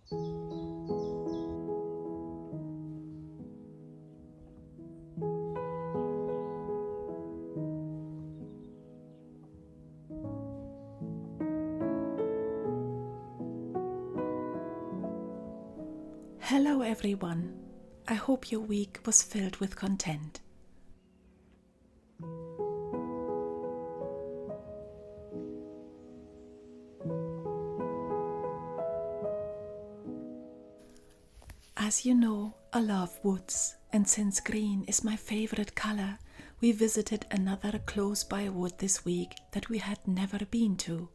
Hello everyone, I hope your week was filled with content. As you know, I love woods, and since green is my favorite color, we visited another close by wood this week that we had never been to.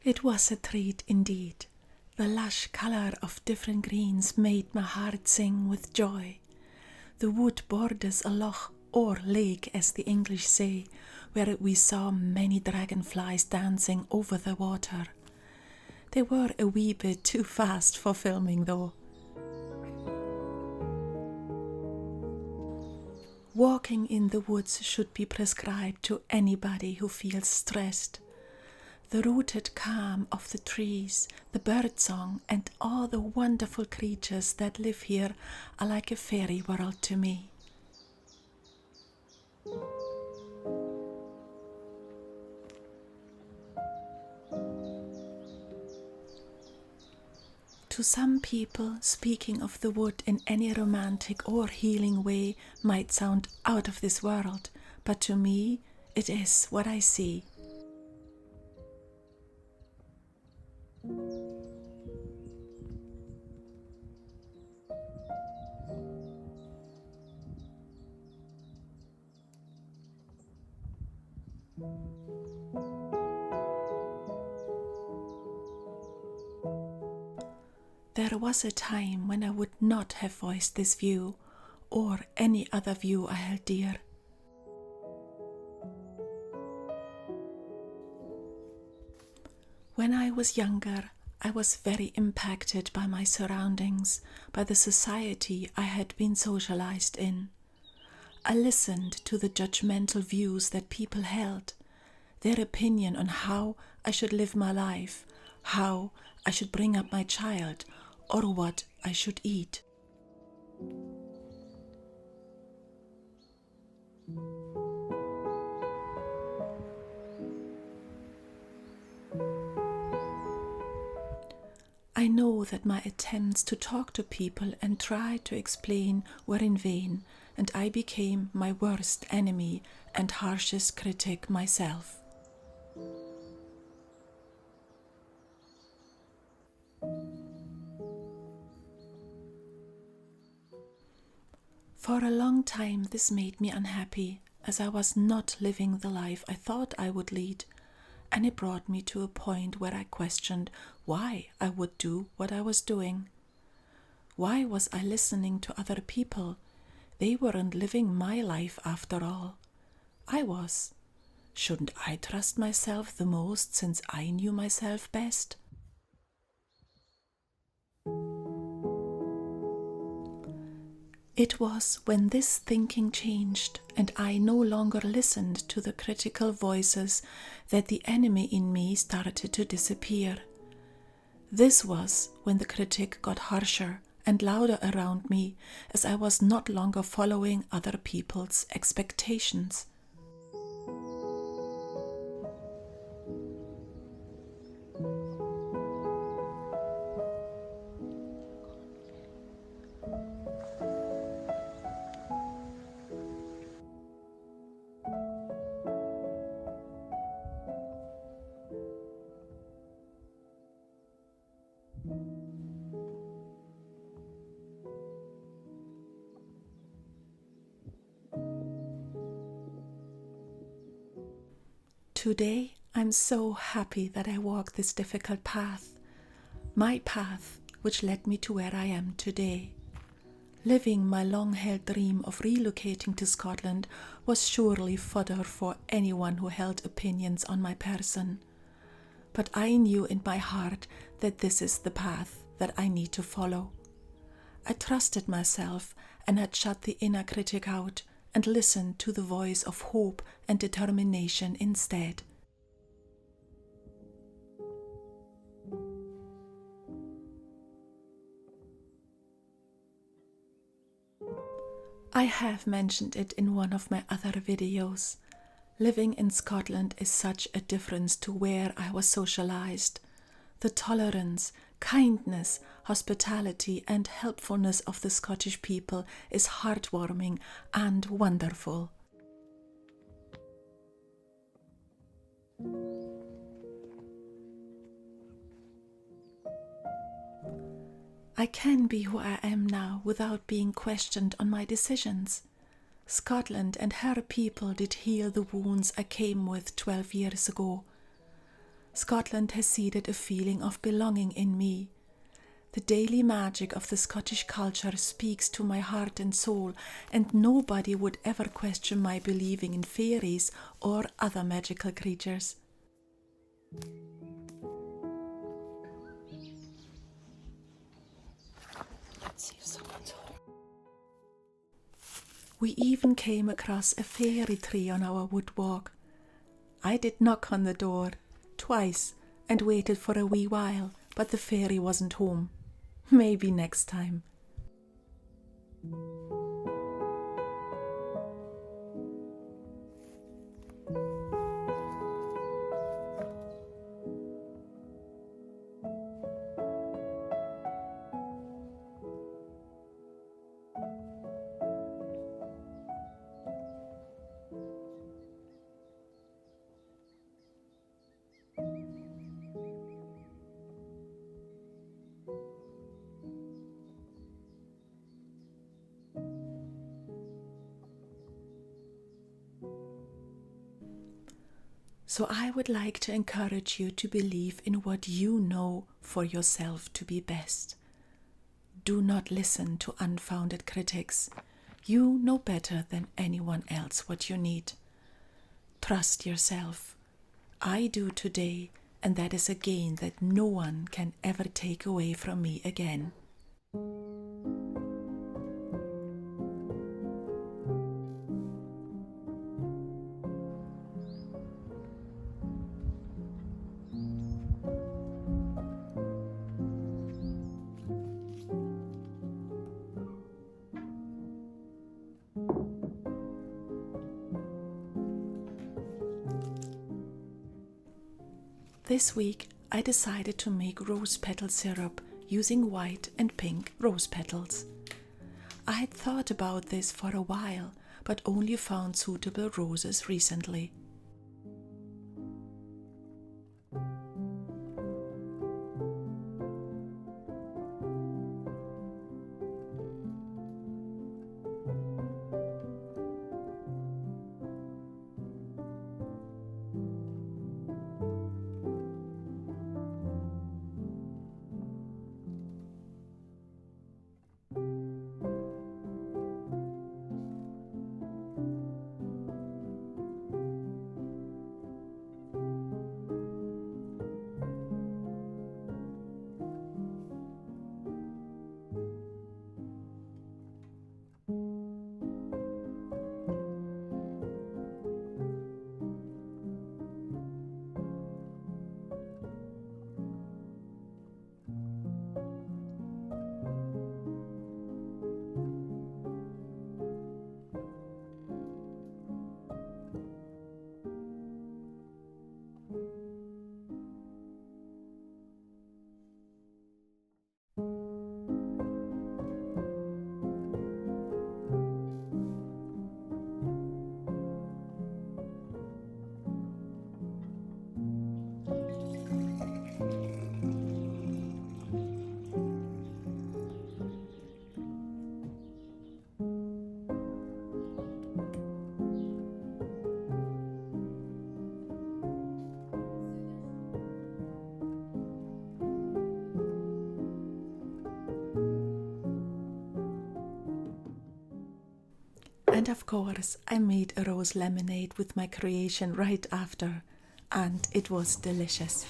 It was a treat indeed. The lush color of different greens made my heart sing with joy. The wood borders a loch, or lake as the English say, where we saw many dragonflies dancing over the water. They were a wee bit too fast for filming though. Walking in the woods should be prescribed to anybody who feels stressed. The rooted calm of the trees, the birdsong, and all the wonderful creatures that live here are like a fairy world to me. To some people, speaking of the wood in any romantic or healing way might sound out of this world, but to me, it is what I see. There was a time when I would not have voiced this view, or any other view I held dear. When I was younger, I was very impacted by my surroundings, by the society I had been socialized in. I listened to the judgmental views that people held, their opinion on how I should live my life, how I should bring up my child, or what I should eat. I know that my attempts to talk to people and try to explain were in vain, and I became my worst enemy and harshest critic myself. For a long time this made me unhappy, as I was not living the life I thought I would lead, and it brought me to a point where I questioned why I would do what I was doing. Why was I listening to other people? They weren't living my life after all. I was. Shouldn't I trust myself the most since I knew myself best? It was when this thinking changed and I no longer listened to the critical voices that the enemy in me started to disappear. This was when the critic got harsher and louder around me, as I was not longer following other people's expectations. Today, I'm so happy that I walked this difficult path, my path which led me to where I am today. Living my long-held dream of relocating to Scotland was surely fodder for anyone who held opinions on my person. But I knew in my heart that this is the path that I need to follow. I trusted myself and had shut the inner critic out and listened to the voice of hope and determination instead. I have mentioned it in one of my other videos. Living in Scotland is such a difference to where I was socialized. The tolerance, kindness, hospitality and helpfulness of the Scottish people is heartwarming and wonderful. I can be who I am now without being questioned on my decisions. Scotland and her people did heal the wounds I came with 12 years ago. Scotland has seeded a feeling of belonging in me. The daily magic of the Scottish culture speaks to my heart and soul, and nobody would ever question my believing in fairies or other magical creatures. Let's see if someone's home. We even came across a fairy tree on our wood walk. I did knock on the door twice and waited for a wee while, but the fairy wasn't home. Maybe next time. So I would like to encourage you to believe in what you know for yourself to be best. Do not listen to unfounded critics. You know better than anyone else what you need. Trust yourself. I do today, and that is a gain that no one can ever take away from me again. This week I decided to make rose petal syrup using white and pink rose petals. I had thought about this for a while, but only found suitable roses recently. And of course, I made a rose lemonade with my creation right after, and it was delicious.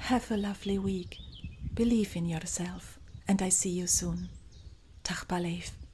Have a lovely week. Believe in yourself, and I see you soon. Tapath.